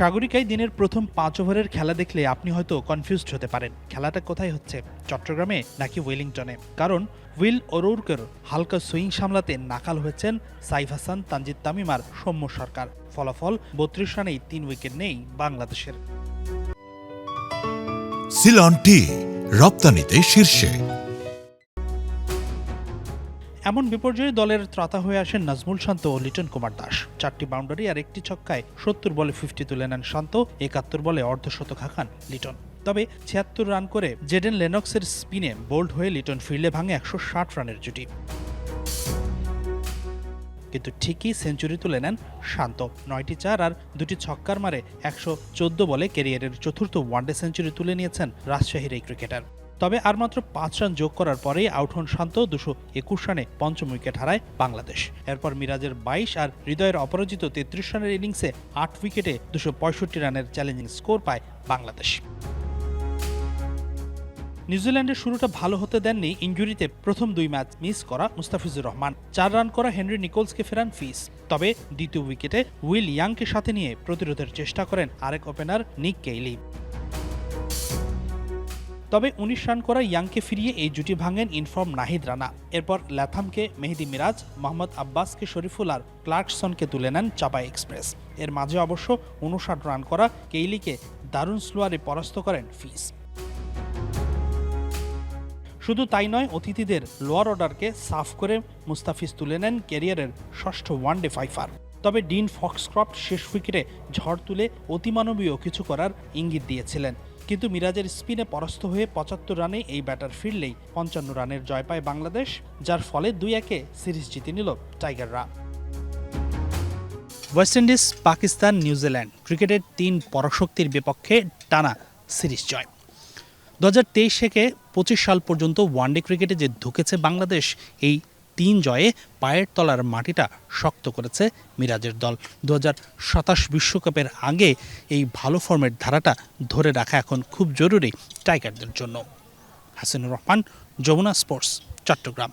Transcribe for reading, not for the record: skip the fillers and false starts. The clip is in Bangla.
সাগরিকায় দিনের প্রথম ৫ ওভারের খেলা দেখলে আপনি হয়তো কনফিউজড হতে পারেন, খেলাটা কোথায় হচ্ছে, চট্টগ্রামে নাকি ওয়েলিংটনে। কারণ উইল ওরুরকের হালকা সুইং সামলাতে নাকাল হয়েছেন সাইফ হাসান, তানজিদ তামিম আর সৌম্য সরকার। ফলাফল ৩২ রানেই ৩ উইকেট নেই বাংলাদেশের। সিলন টি রপ্তানিতে শীর্ষে। এমন বিপর্যয়ে দলের ত্রাতা হয়ে আসেন নাজমুল শান্ত ও লিটন কুমার দাস। ৪টি বাউন্ডারি আর একটি ছক্কায় ৭০ বলে 50 তুলে নেন শান্ত, ৭১ বলে অর্ধশতক হাঁকান লিটন। তবে ৭৬ রান করে জেডেন লেনক্সের স্পিনে বোল্ড হয়ে লিটন ফিরলে ভাঙে ১৬০ রানের জুটি। কিন্তু ঠিকই সেঞ্চুরি তুলে নেন শান্ত। ৯টি ৪ আর ২টি ছক্কার মারে ১১৪ বলে ক্যারিয়ারের চতুর্থ ওয়ানডে সেঞ্চুরি তুলে নিয়েছেন রাজশাহীর এই ক্রিকেটার। তবে আর মাত্র ৫ রান যোগ করার পরেই আউট হন শান্ত। ২২১ রানে পঞ্চম উইকেট হারায় বাংলাদেশ। এরপর মিরাজের ২২ আর হৃদয়ের অপরাজিত ৩৩ রানের ইনিংসে ৮ উইকেটে ২৬৫ রানের চ্যালেঞ্জিং স্কোর পায় বাংলাদেশ। নিউজিল্যান্ডের শুরুটা ভালো হতে দেননি ইনজুরিতে প্রথম ২ ম্যাচ মিস করা মুস্তাফিজুর রহমান। ৪ রান করা হেনরি নিকোলসকে ফেরান ফিস। তবে দ্বিতীয় উইকেটে উইল ইয়াংকে সাথে নিয়ে প্রতিরোধের চেষ্টা করেন আরেক ওপেনার নিক কেইলি। তবে ১৯ রান করা ইয়াংকে ফিরিয়ে এই জুটি ভাঙেন ইনফর্ম নাহিদ রানা। এরপর ল্যাথামকে, মেহেদি মিরাজ, মোহাম্মদ আব্বাসকে শরীফুল আর ক্লার্কসনকে তুলে নেন চাপাই এক্সপ্রেস। এর মাঝে অবশ্য ৫৯ রান করা কেইলিকে দারুণ স্লোয়ারে পরাস্ত করেন ফিস। শুধু তাই নয়, অতিথিদের লোয়ার অর্ডারকে সাফ করে মুস্তাফিজ তুলে নেন ক্যারিয়ারের ষষ্ঠ ওয়ানডে ফাইফার। তবে ডিন ফক্সক্রফট শেষ উইকেটে ঝড় তুলে অতিমানবীয় কিছু করার ইঙ্গিত দিয়েছিলেন। কিন্তু মিরাজের স্পিনে পরাস্ত হয়ে ৭৫ রানে এই ব্যাটার ফিরলেই ৫৫ রানের জয় পায় বাংলাদেশ, যার ফলে ২-১ সিরিজ জিতে নিল টাইগাররা। ওয়েস্ট ইন্ডিজ, পাকিস্তান, নিউজিল্যান্ড ক্রিকেটের ৩ পরাশক্তির বিপক্ষে টানা সিরিজ জয়। ২০২৩ থেকে ২৫ সাল পর্যন্ত ওয়ানডে ক্রিকেটে যে ধুকেছে বাংলাদেশ, এই ৩ জয়ে পায়ের তলার মাটিটা শক্ত করেছে মিরাজের দল। ২০২৭ বিশ্বকাপের আগে এই ভালো ফর্মের ধারাটা ধরে রাখা এখন খুব জরুরি টাইগারদের জন্য। হাসিনুর রহমান, যমুনা স্পোর্টস, চট্টগ্রাম।